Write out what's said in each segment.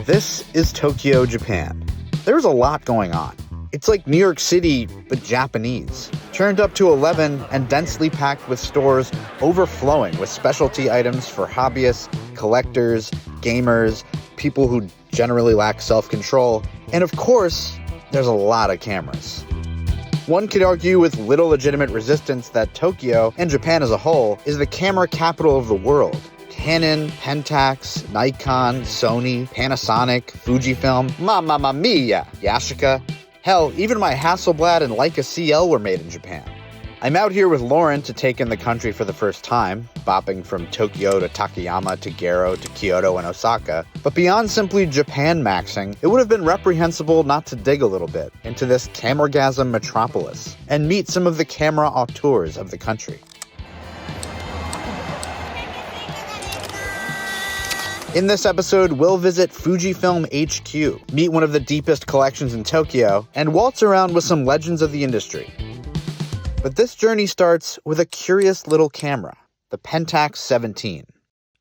This is Tokyo, Japan. There's a lot going on. It's like New York City, but Japanese. Turned up to 11 and densely packed with stores overflowing with specialty items for hobbyists, collectors, gamers, people who generally lack self-control, and of course, there's a lot of cameras. One could argue with little legitimate resistance that Tokyo, and Japan as a whole, is the camera capital of the world. Canon, Pentax, Nikon, Sony, Panasonic, Fujifilm, Mamma Mia, Yashica. Hell, even my Hasselblad and Leica CL were made in Japan. I'm out here with Lauren to take in the country for the first time, bopping from Tokyo to Takeyama to Garo to Kyoto and Osaka. But beyond simply Japan maxing, it would have been reprehensible not to dig a little bit into this cameragasm metropolis and meet some of the camera auteurs of the country. In this episode, we'll visit Fujifilm HQ, meet one of the deepest collections in Tokyo, and waltz around with some legends of the industry. But this journey starts with a curious little camera, the Pentax 17.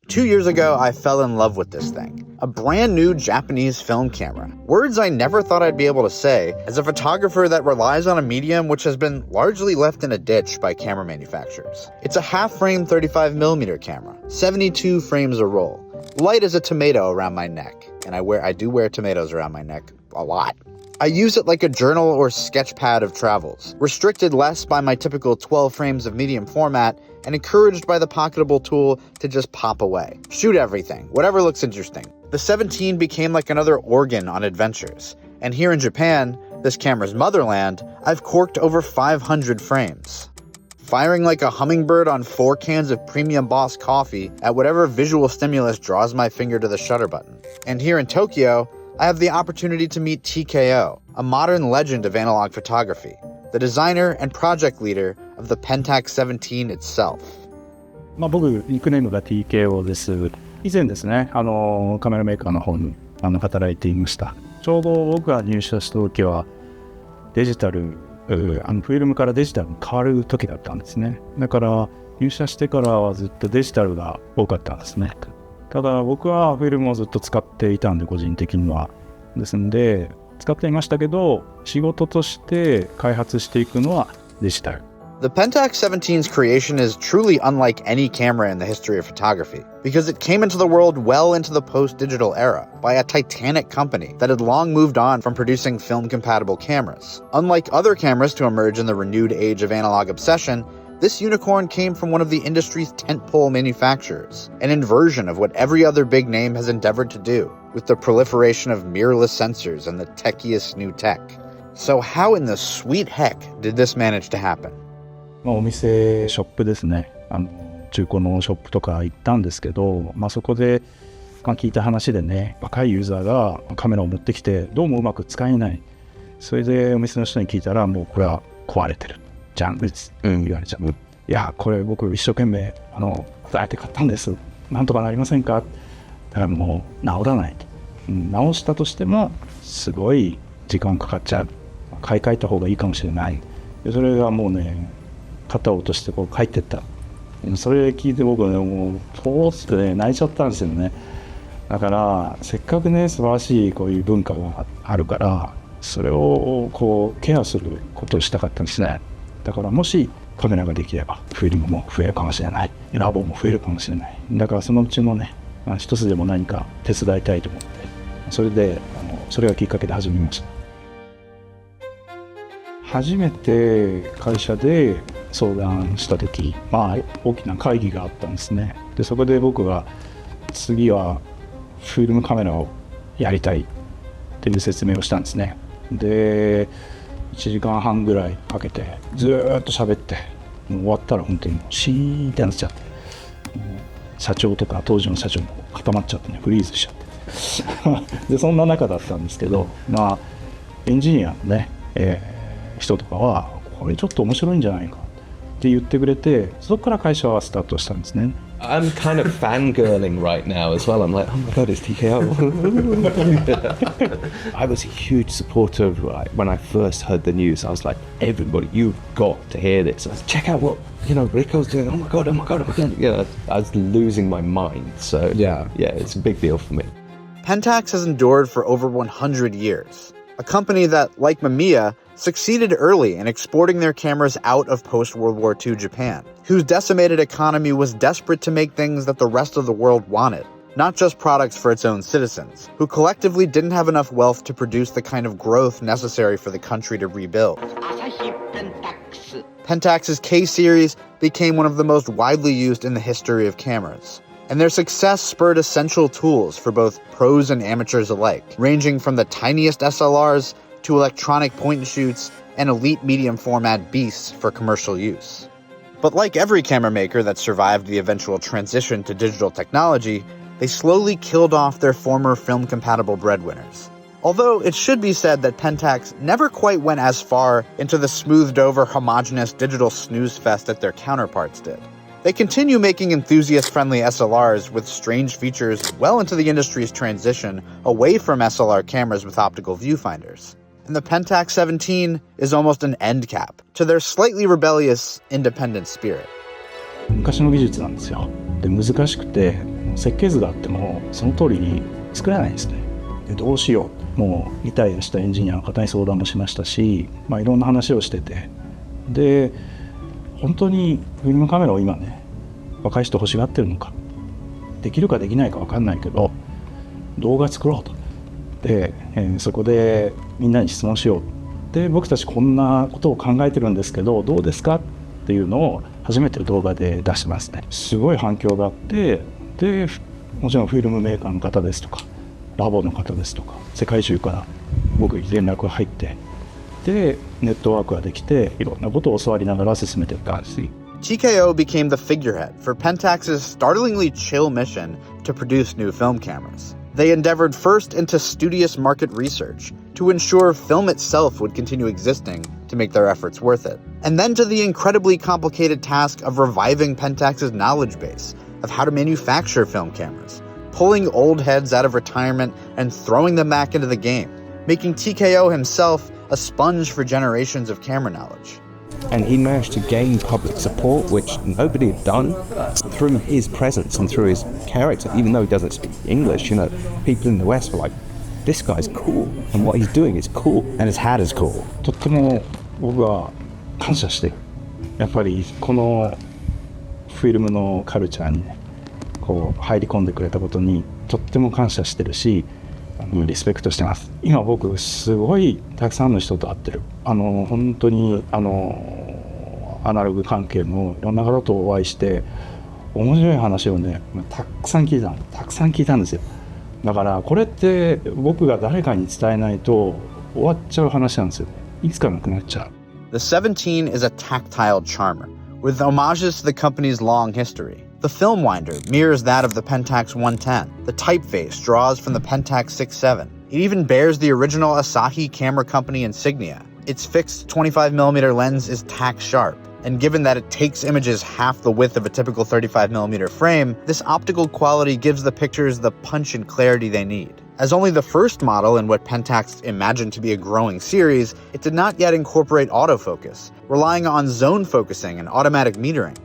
2 years ago, I fell in love with this thing, a brand new Japanese film camera. Words I never thought I'd be able to say as a photographer that relies on a medium which has been largely left in a ditch by camera manufacturers. It's a half-frame 35mm camera, 72 frames a roll, light as a tomato around my neck, and I do wear tomatoes around my neck a lot. I use it like a journal or sketch pad of travels, restricted less by my typical 12 frames of medium format, and encouraged by the pocketable tool to just pop away. Shoot everything, whatever looks interesting. The 17 became like another organ on adventures, and here in Japan, this camera's motherland, I've corked over 500 frames. Firing like a hummingbird on 4 cans of premium Boss coffee at whatever visual stimulus draws my finger to the shutter button. And here in Tokyo, I have the opportunity to meet TKO, a modern legend of analog photography, the designer and project leader of the Pentax 17 itself. 僕、ニックネームが TKO です。以前ですね、カメラメーカーの方に働いていました。ちょうど僕が入社した時は、デジタル、フィルムからデジタルに変わる時だったんですね。だから入社してからはずっとデジタルが多かったんですね。ただ僕はフィルムをずっと使っていたんで、個人的には。ですんで、使っていましたけど、仕事として開発していくのはデジタル。The Pentax 17's creation is truly unlike any camera in the history of photography, because it came into the world well into the post-digital era by a titanic company that had long moved on from producing film-compatible cameras. Unlike other cameras to emerge in the renewed age of analog obsession, this unicorn came from one of the industry's tentpole manufacturers, an inversion of what every other big name has endeavored to do, with the proliferation of mirrorless sensors and the techiest new tech. So how in the sweet heck did this manage to happen? お店、ショップですね。中古のショップとか行ったんですけど、そこで、聞いた話でね、若いユーザーがカメラを持ってきて、どうもうまく使えない。それでお店の人に聞いたら、もうこれは壊れてる。じゃん、言われちゃう。いや、これ僕一生懸命、伝えて買ったんです。なんとかなりませんか？だからもう直らない。直したとしても、すごい時間かかっちゃう。買い替えた方がいいかもしれない。でそれがもうね、肩を落としてこう帰ってった。それ聞いて僕はね、もうポーってね泣いちゃったんですよね。だからせっかくね素晴らしいこういう文化があるから、それをこうケアすることをしたかったんですね。だからもしカメラができればフィルムも増えるかもしれない、ラボも増えるかもしれない。だからそのうちのね、一つでも何か手伝いたいと思って、それでそれがきっかけで始めました。初めて会社で相談した時、大きな会議があったんですね。でそこで僕が次はフィルムカメラをやりたいっていう説明をしたんですね。で1時間半ぐらいかけてずーっと喋って、もう終わったら本当にシーンってなっちゃって、社長とか当時の社長も固まっちゃってね、フリーズしちゃってでそんな中だったんですけど、エンジニアのね、人とかはこれちょっと面白いんじゃないかって言ってくれて、そこから会社はスタートしたんですね。I'm kind of fangirling right now as well. I'm like, oh my god, it's TKO. I was a huge supporter of, when I first heard the news. I was like, everybody, you've got to hear this. Check out what, Ricoh's doing. Oh my god, oh my god, oh my god. I was losing my mind. So yeah, it's a big deal for me. Pentax has endured for over 100 years. A company that, like Ameya, succeeded early in exporting their cameras out of post-World War II Japan, whose decimated economy was desperate to make things that the rest of the world wanted, not just products for its own citizens, who collectively didn't have enough wealth to produce the kind of growth necessary for the country to rebuild. Pentax's K-series became one of the most widely used in the history of cameras, and their success spurred essential tools for both pros and amateurs alike, ranging from the tiniest SLRs to electronic point-and-shoots and elite medium-format beasts for commercial use. But like every camera maker that survived the eventual transition to digital technology, they slowly killed off their former film-compatible breadwinners. Although it should be said that Pentax never quite went as far into the smoothed-over, homogeneous digital snooze fest that their counterparts did. They continue making enthusiast-friendly SLRs with strange features well into the industry's transition away from SLR cameras with optical viewfinders. And the Pentax 17 is almost an end cap to their slightly rebellious, independent spirit. 昔の技術なんですよ。で、難しくて設計図があってもその通りに作れないんですね。で、どうしよう。もうリタイアしたエンジニアの方に相談もしましたし、いろんな話をしてて、で、本当にフィルムカメラを今ね、若い人欲しがってるのか、できるかできないか分かんないけど、動画作ろうと。で、そこでみんなに質問しよう。で、僕たちこんなことを考えてるんですけど、どうですかっていうのを初めて動画で出してますね。すごい反響があって、で、もちろんフィルムメーカーの方ですとか、ラボの方ですとか、世界中から僕に連絡が入って、で、ネットワークができて、いろんなことを教わりながら進めていったんです。TKO became the figurehead for Pentax's startlingly chill mission to produce new film cameras. They endeavored first into studious market research to ensure film itself would continue existing to make their efforts worth it, and then to the incredibly complicated task of reviving Pentax's knowledge base of how to manufacture film cameras, pulling old heads out of retirement and throwing them back into the game, making TKO himself a sponge for generations of camera knowledge. And he managed to gain public support, which nobody had done, through his presence and through his character. Even though he doesn't speak English, people in the West were like, this guy's cool, and what he's doing is cool, and his hat is cool. とっても僕は感謝してる。やっぱりこのフィルムのカルチャーにね、こう入り込んでくれたことにとっても感謝してるし、リスペクトしてます。今僕すごいたくさんの人と会ってる。本当にアナログ関係のいろんな方とお会いして面白い話をねたくさん聞いたんですよ。だからこれって僕が誰かに伝えないと終わっちゃう話なんですよ。いつかなくなっちゃう。The 17 is a tactile charmer, with homages to the company's long history. The film winder mirrors that of the Pentax 110. The typeface draws from the Pentax 6.7. It even bears the original Asahi camera company insignia. Its fixed 25mm lens is tack sharp, and given that it takes images half the width of a typical 35mm frame, this optical quality gives the pictures the punch and clarity they need. As only the first model in what Pentax imagined to be a growing series, it did not yet incorporate autofocus, relying on zone focusing and automatic metering.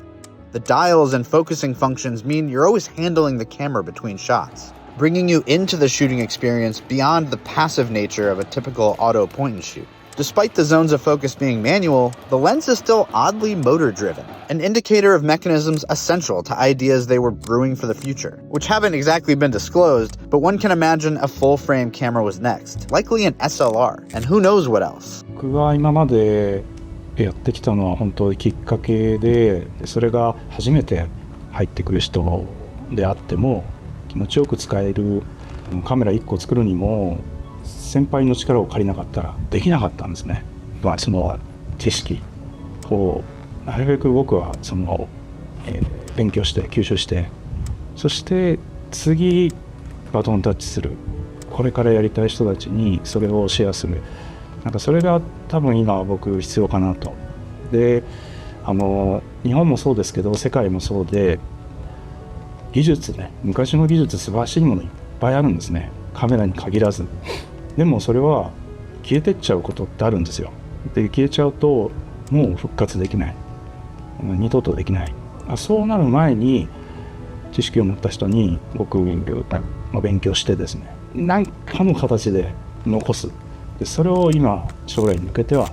The dials and focusing functions mean you're always handling the camera between shots, bringing you into the shooting experience beyond the passive nature of a typical auto point-and-shoot. Despite the zones of focus being manual, the lens is still oddly motor-driven, an indicator of mechanisms essential to ideas they were brewing for the future, which haven't exactly been disclosed, but one can imagine a full-frame camera was next, likely an SLR, and who knows what else. 僕が今までやってきたのは本当にきっかけで、それが初めて入ってくる人であっても気持ちよく使えるカメラ1個作るにも先輩の力を借りなかったらできなかったんですね。その知識をなるべく僕は勉強して吸収して、そして次バトンタッチする、これからやりたい人たちにそれをシェアする、それが多分今は僕必要かなと。で、日本もそうですけど世界もそうで、技術ね、昔の技術素晴らしいものいっぱいあるんですね。カメラに限らず。でもそれは消えてっちゃうことってあるんですよ。で、消えちゃうともう復活できない。二度とできない。そうなる前に知識を持った人に僕勉強してですね、何かの形で残す。で、それを今将来に向けては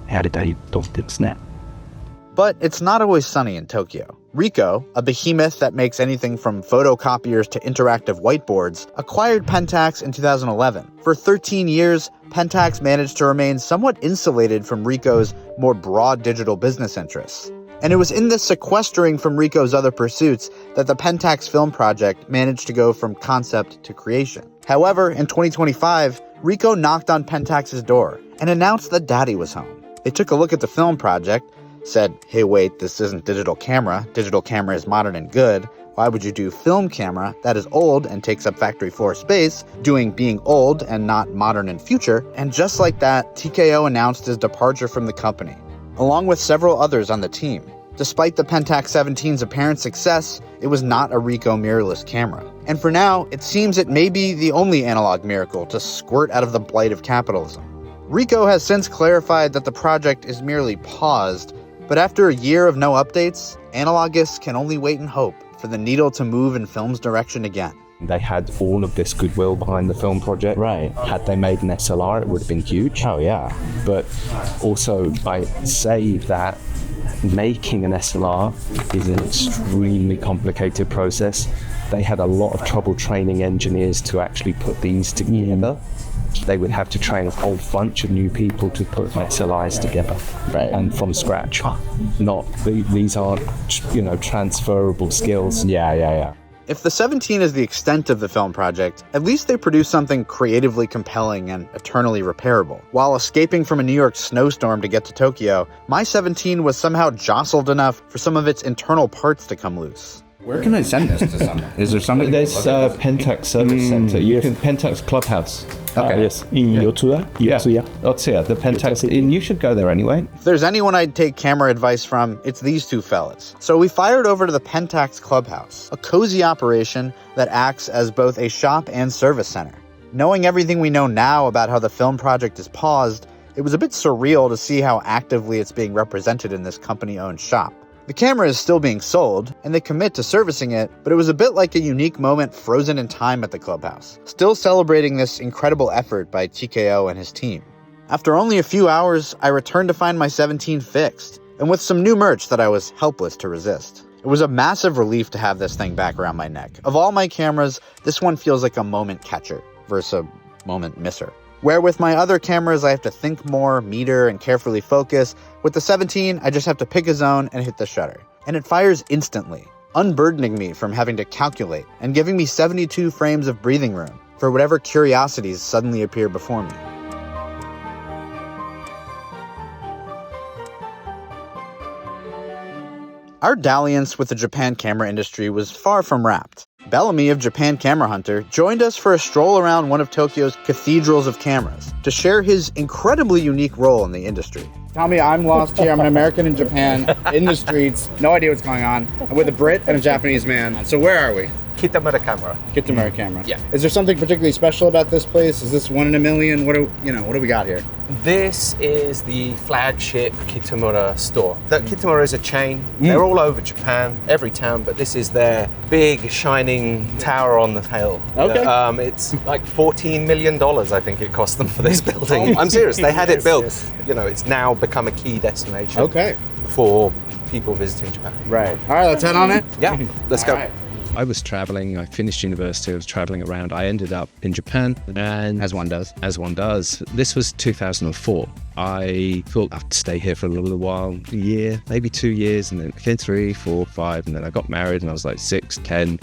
やりたいと思ってますね。But it's not always sunny in Tokyo. Ricoh, a behemoth that makes anything from photocopiers to interactive whiteboards, acquired Pentax in 2011. For 13 years, Pentax managed to remain somewhat insulated from Ricoh's more broad digital business interests. And it was in this sequestering from Ricoh's other pursuits that the Pentax film project managed to go from concept to creation. However, in 2025, Ricoh knocked on Pentax's door and announced that Daddy was home. They took a look at the film project, said, hey wait, this isn't digital camera is modern and good, why would you do film camera that is old and takes up factory floor space, being old and not modern and future, and just like that, TKO announced his departure from the company, along with several others on the team. Despite the Pentax 17's apparent success, it was not a Ricoh mirrorless camera. And for now, it seems it may be the only analog miracle to squirt out of the blight of capitalism. Ricoh has since clarified that the project is merely paused, but after a year of no updates, analogists can only wait and hope for the needle to move in film's direction again. They had all of this goodwill behind the film project. Right. Had they made an SLR, it would have been huge. Oh, yeah. But also, I say that making an SLR is an extremely complicated process. They had a lot of trouble training engineers to actually put these together. They would have to train a whole bunch of new people to put SLIs together, Right. and from scratch. These aren't, transferable skills. Yeah. If the 17 is the extent of the film project, at least they produce something creatively compelling and eternally repairable. While escaping from a New York snowstorm to get to Tokyo, my 17 was somehow jostled enough for some of its internal parts to come loose. Where can I send this to someone? Is there something? There's Pentax Service Center. You can Pentax Clubhouse. Okay. Yes. In Yotsuya? Otsuya, the Pentax. And you should go there anyway. If there's anyone I'd take camera advice from, it's these two fellas. So we fired over to the Pentax Clubhouse, a cozy operation that acts as both a shop and service center. Knowing everything we know now about how the film project is paused, it was a bit surreal to see how actively it's being represented in this company-owned shop. The camera is still being sold, and they commit to servicing it, but it was a bit like a unique moment frozen in time at the clubhouse, still celebrating this incredible effort by TKO and his team. After only a few hours, I returned to find my 17 fixed, and with some new merch that I was helpless to resist. It was a massive relief to have this thing back around my neck. Of all my cameras, this one feels like a moment catcher versus a moment misser. Where with my other cameras, I have to think more, meter, and carefully focus. With the 17, I just have to pick a zone and hit the shutter. And it fires instantly, unburdening me from having to calculate and giving me 72 frames of breathing room for whatever curiosities suddenly appear before me. Our dalliance with the Japan camera industry was far from wrapped. Bellamy of Japan Camera Hunter joined us for a stroll around one of Tokyo's cathedrals of cameras to share his incredibly unique role in the industry. Tell me, I'm lost here. I'm an American in Japan, in the streets, no idea what's going on. I'm with a Brit and a Japanese man. So where are we? Kitamura camera. Kitamura camera. Yeah. Is there something particularly special about this place? Is this one in a million? What do we got here? This is the flagship Kitamura store. Kitamura is a chain. They're all over Japan, every town, but this is their big shining tower on the hill. Okay. It's like $14 million, I think it cost them for this building. I'm serious. They had it built. Yes. It's now become a key destination. Okay. For people visiting Japan. Right. All right, let's head on it. Yeah, let's go. All right. I was traveling. I finished university. I was traveling around. I ended up in Japan, and As one does. This was 2004. I thought I'd stay here for a little while, a year, maybe 2 years, and then again 3, 4, 5, and then I got married, and I was like 6, 10.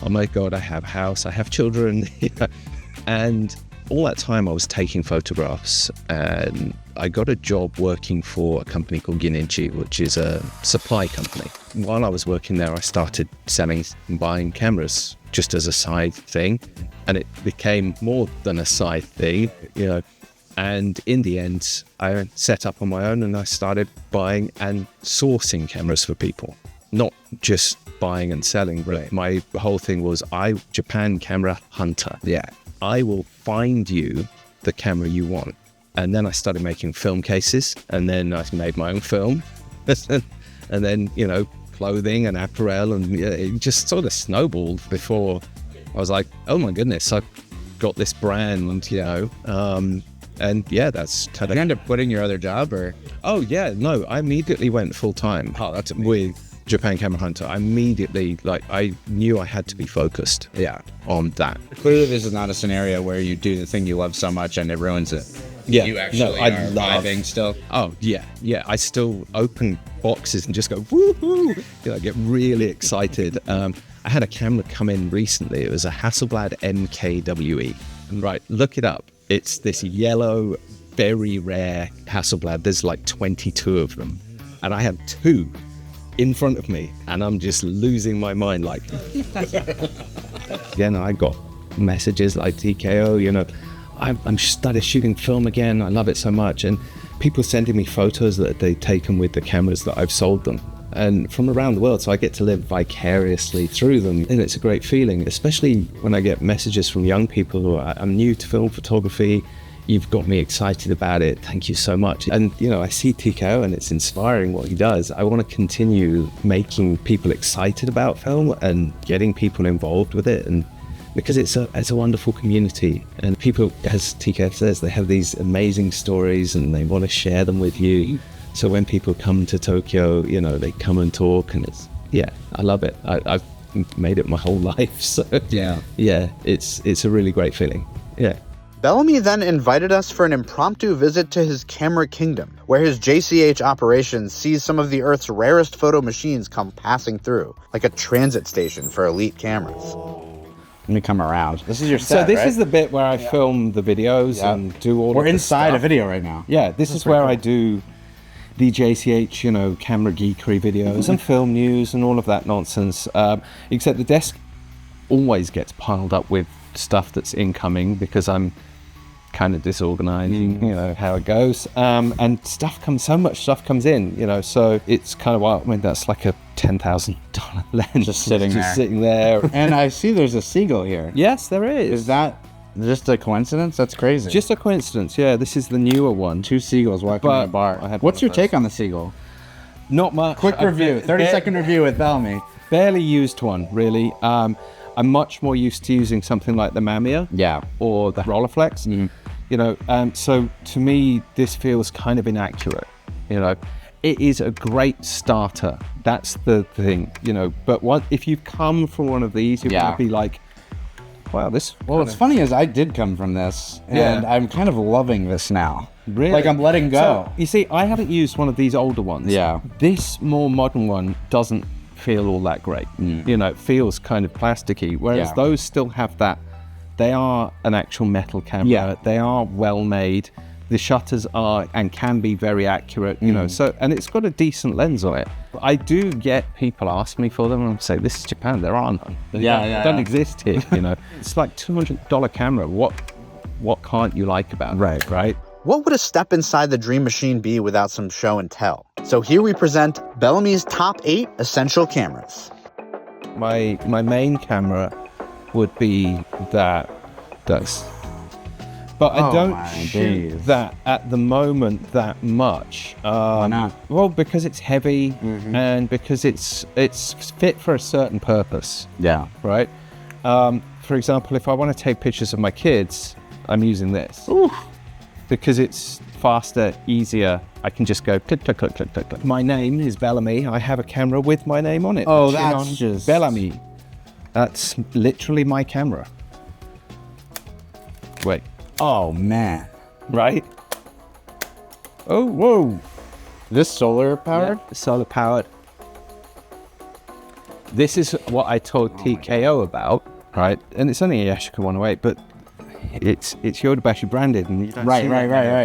Oh my God, I have a house, I have children, and all that time I was taking photographs, and I got a job working for a company called Gininchi, which is a supply company. While I was working there, I started selling and buying cameras just as a side thing, and it became more than a side thing, and in the end, I set up on my own and I started buying and sourcing cameras for people. not just buying and selling. Right. My whole thing was Japan camera hunter. Yeah. I will find you the camera you want. And then I started making film cases, and then I made my own film. And then, you know, clothing and apparel, and it just sort of snowballed before I was like, oh my goodness, I've got this brand, you know. And yeah, that's... Did you end up quitting your other job, or? Oh yeah, no, I immediately went full-time. Oh, that's amazing. With Japan Camera Hunter. I immediately, like, I knew I had to be focused on that. Clearly this is not a scenario where you do the thing you love so much and it ruins it. Yeah, You actually I are love vibing still. Oh yeah. I still open boxes and just go woohoo. You know, I get really excited. I had a camera come in recently. It was a Hasselblad MKWE. And right, look it up. It's this yellow, very rare Hasselblad. There's like 22 of them, and I have 2 in front of me, and I'm just losing my mind. Like, again, I got messages like TKO. You know, I'm started shooting film again. I love it so much, and people sending me photos that they've taken with the cameras that I've sold them, and from around the world. So I get to live vicariously through them, and it's a great feeling, especially when I get messages from young people who are, I'm new to film photography. You've got me excited about it. Thank you so much. And, you know, I see TKO and it's inspiring what he does. I want to continue making people excited about film and getting people involved with it. And because it's a wonderful community, and people, as TKO says, they have these amazing stories and they want to share them with you. So when people come to Tokyo, you know, they come and talk, and I love it. I've made it my whole life. So yeah, it's a really great feeling. Yeah. Bellamy then invited us for an impromptu visit to his camera kingdom, where his JCH operations sees some of the Earth's rarest photo machines come passing through, like a transit station for elite cameras. Let me come around. This is your set, So this right? is the bit where I film the videos and do all We're of the inside stuff. a video right now. Yeah, this is where I do the JCH, you know, camera geekery videos and film news and all of that nonsense. Except the desk always gets piled up with stuff that's incoming because I'm kind of disorganized, you know how it goes. And so much stuff comes in, you know, so it's kind of wild. I mean, that's like a $10,000 lens Just sitting there. And I see there's a seagull here. Yes, there is. Is that just a coincidence? That's crazy. Just a coincidence, yeah. This is the newer one. 2 seagulls walking in a bar. What's your take on the seagull? Not much. Quick review, 30-second review with Bellamy. Barely used one, really. I'm much more used to using something like the Ameya, or the Rolleiflex. You know, so to me, this feels kind of inaccurate. You know, it is a great starter. That's the thing, you know. But if you've come from one of these, you're going to be like, wow, this. Well, what's funny is I did come from this, and I'm kind of loving this now. Really? Like, I'm letting go. So, you see, I haven't used one of these older ones. Yeah. This more modern one doesn't feel all that great. You know, it feels kind of plasticky, whereas those still have that. They are an actual metal camera. Yeah. They are well made. The shutters are and can be very accurate, you know, so, and it's got a decent lens on it. I do get people ask me for them and I say, this is Japan, there are none. They don't exist here, you know. It's like $200 camera. What can't you like about it, right? What would a step inside the Dream Machine be without some show and tell? So here we present Bellamy's top 8 essential cameras. My main camera would be that's. But I don't shoot that at the moment that much. Why not? Well, because it's heavy and because it's fit for a certain purpose. Yeah. Right? For example, if I want to take pictures of my kids, I'm using this. Oof. Because it's faster, easier. I can just go click, click, click, click, click, click. My name is Bellamy. I have a camera with my name on it. Oh, that's just... Bellamy. That's literally my camera. Wait. Oh, man. Right? Oh, whoa. This solar powered? Yeah, solar powered. This is what I told TKO about, right? And it's only a Yashica 108, but it's Yodobashi branded. And you don't Right, see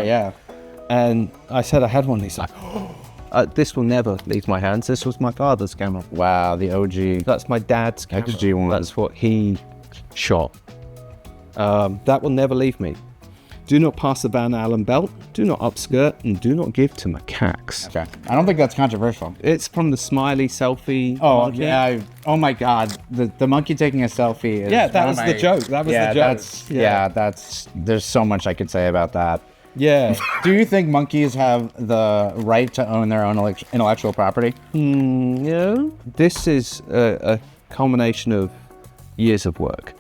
yeah. And I said I had one. He's like, this will never leave my hands. This was my father's camera. Wow, the OG. That's my dad's camera. OG one. That's what he shot. That will never leave me. Do not pass the Van Allen belt, do not upskirt, and do not give to macaques. Okay. I don't think that's controversial. It's from the smiley selfie. Oh, market. yeah. Oh, my God. The monkey taking a selfie is... Yeah, that was the joke. That was the joke. That's... There's so much I could say about that. Yeah. Do you think monkeys have the right to own their own intellectual property? No. This is a culmination of years of work,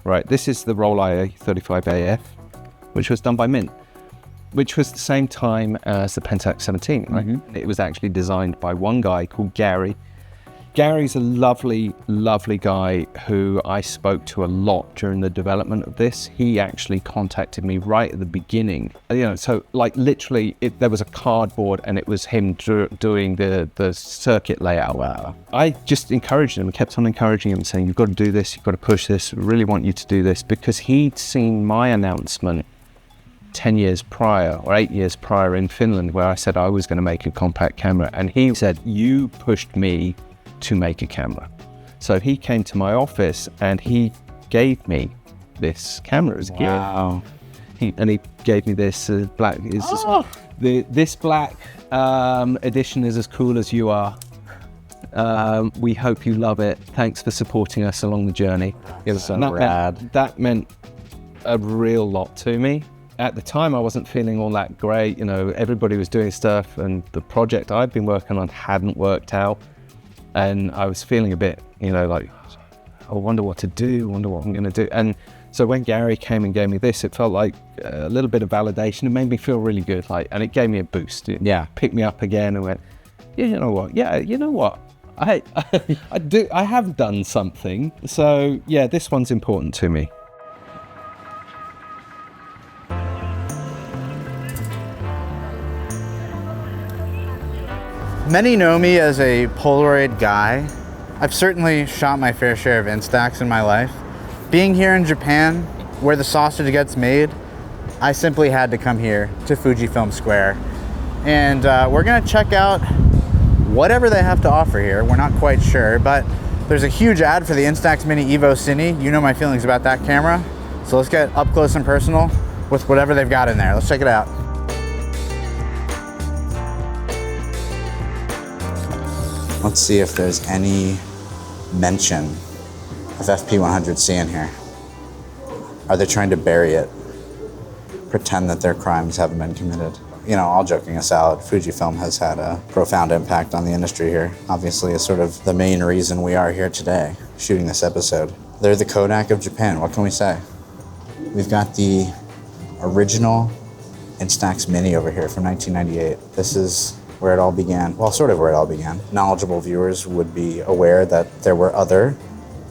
right? This is the Roll IA-35AF, which was done by Mint, which was the same time as the Pentax 17, right? Mm-hmm. It was actually designed by one guy called Gary. Gary's a lovely, lovely guy who I spoke to a lot during the development of this. He actually contacted me right at the beginning. So like literally there was a cardboard and it was him doing the circuit layout. Wow. I just encouraged him, kept on encouraging him, saying, you've got to do this, you've got to push this, we really want you to do this, because he'd seen my announcement 10 years prior or 8 years prior in Finland, where I said I was going to make a compact camera. And he said, you pushed me to make a camera. So he came to my office and he gave me this camera as a gift. He gave me this black. This black edition is as cool as you are. We hope you love it. Thanks for supporting us along the journey. That meant a real lot to me. At the time, I wasn't feeling all that great. Everybody was doing stuff and the project I'd been working on hadn't worked out. And I was feeling a bit, like, I wonder what to do, wonder what I'm going to do. And so when Gary came and gave me this, it felt like a little bit of validation. It made me feel really good, and it gave me a boost. It picked me up again and went, yeah, you know what? Yeah, you know what? I have done something. So yeah, this one's important to me. Many know me as a Polaroid guy. I've certainly shot my fair share of Instax in my life. Being here in Japan, where the sausage gets made, I simply had to come here to FujiFilm Square. And we're gonna check out whatever they have to offer here. We're not quite sure, but there's a huge ad for the Instax Mini Evo Cine. You know my feelings about that camera. So let's get up close and personal with whatever they've got in there. Let's check it out. Let's see if there's any mention of FP100C in here. Are they trying to bury it? Pretend that their crimes haven't been committed? All joking aside, Fujifilm has had a profound impact on the industry here. Obviously, it's sort of the main reason we are here today, shooting this episode. They're the Kodak of Japan, what can we say? We've got the original Instax Mini over here from 1998. This is where it all began. Well, sort of where it all began. Knowledgeable viewers would be aware that there were other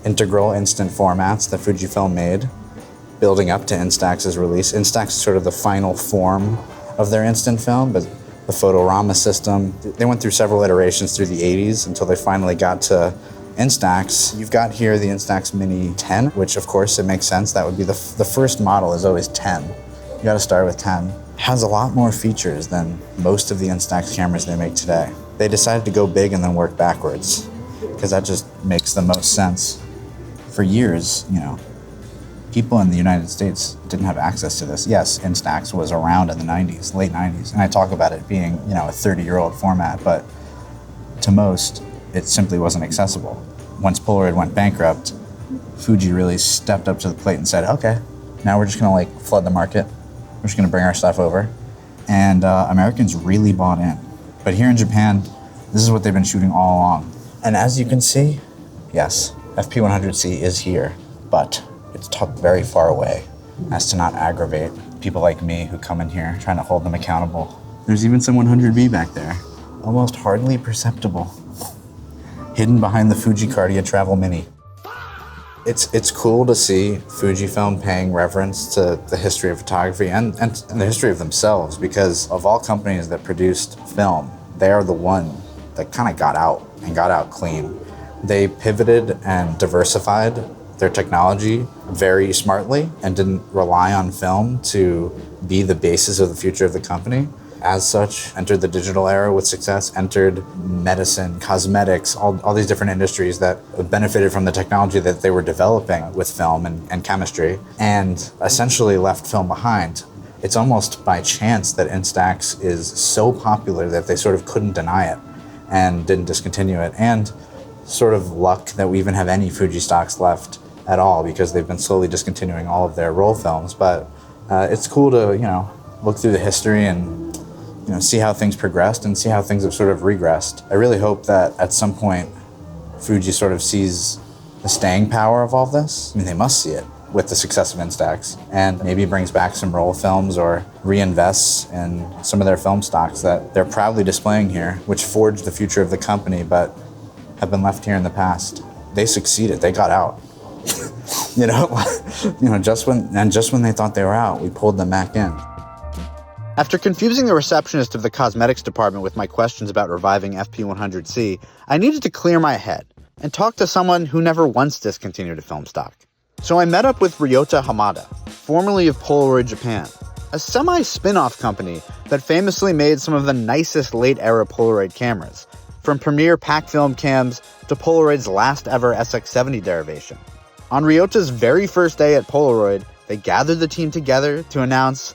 integral instant formats that Fujifilm made building up to Instax's release. Instax is sort of the final form of their instant film, but the Photorama system, they went through several iterations through the 80s until they finally got to Instax. You've got here the Instax Mini 10, which of course it makes sense. That would be the first model is always 10. You gotta start with 10. Has a lot more features than most of the Instax cameras they make today. They decided to go big and then work backwards because that just makes the most sense. For years, people in the United States didn't have access to this. Yes, Instax was around in the 90s, late 90s, and I talk about it being, a 30-year-old format, but to most, it simply wasn't accessible. Once Polaroid went bankrupt, Fuji really stepped up to the plate and said, okay, now we're just gonna flood the market. We're just gonna bring our stuff over. And Americans really bought in. But here in Japan, this is what they've been shooting all along. And as you can see, yes, FP100C is here, but it's tucked very far away as to not aggravate people like me who come in here trying to hold them accountable. There's even some 100B back there, almost hardly perceptible, hidden behind the Fuji Cardia Travel Mini. It's cool to see Fujifilm paying reverence to the history of photography and the history of themselves, because of all companies that produced film, they are the one that kind of got out clean. They pivoted and diversified their technology very smartly and didn't rely on film to be the basis of the future of the company. As such, entered the digital era with success, entered medicine, cosmetics, all these different industries that benefited from the technology that they were developing with film and chemistry, and essentially left film behind. It's almost by chance that Instax is so popular that they sort of couldn't deny it and didn't discontinue it. And sort of luck that we even have any Fuji stocks left at all, because they've been slowly discontinuing all of their roll films. But it's cool to, look through the history and, see how things progressed and see how things have sort of regressed. I really hope that at some point Fuji sort of sees the staying power of all this. I mean, they must see it with the success of Instax, and maybe brings back some roll films or reinvests in some of their film stocks that they're proudly displaying here, which forged the future of the company but have been left here in the past. They succeeded, they got out. Just when they thought they were out, we pulled them back in. After confusing the receptionist of the cosmetics department with my questions about reviving FP100C, I needed to clear my head and talk to someone who never once discontinued a film stock. So I met up with Ryota Hamada, formerly of Polaroid Japan, a semi-spin-off company that famously made some of the nicest late-era Polaroid cameras, from Premiere pack film cams to Polaroid's last ever SX70 derivation. On Ryota's very first day at Polaroid, they gathered the team together to announce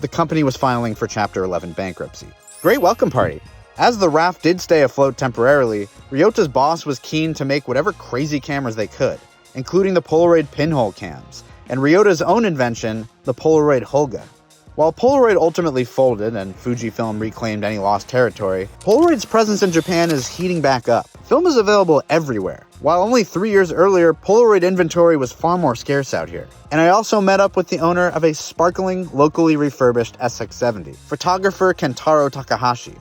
the company was filing for Chapter 11 bankruptcy. Great welcome party! As the raft did stay afloat temporarily, Ryota's boss was keen to make whatever crazy cameras they could, including the Polaroid pinhole cams, and Ryota's own invention, the Polaroid Holga. While Polaroid ultimately folded and Fujifilm reclaimed any lost territory, Polaroid's presence in Japan is heating back up. Film is available everywhere, while only 3 years earlier, Polaroid inventory was far more scarce out here. And I also met up with the owner of a sparkling, locally refurbished SX70, photographer Kentaro Takahashi,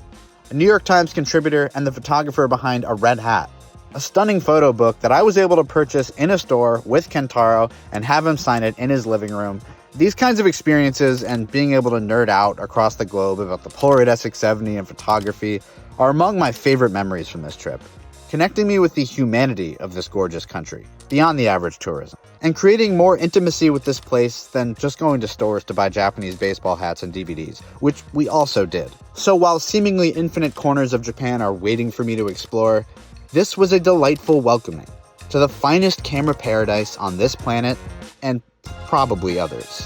a New York Times contributor and the photographer behind A Red Hat, a stunning photo book that I was able to purchase in a store with Kentaro and have him sign it in his living room. These kinds of experiences and being able to nerd out across the globe about the Polaroid SX70 and photography are among my favorite memories from this trip, connecting me with the humanity of this gorgeous country, beyond the average tourism, and creating more intimacy with this place than just going to stores to buy Japanese baseball hats and DVDs, which we also did. So while seemingly infinite corners of Japan are waiting for me to explore, this was a delightful welcoming to the finest camera paradise on this planet and probably others.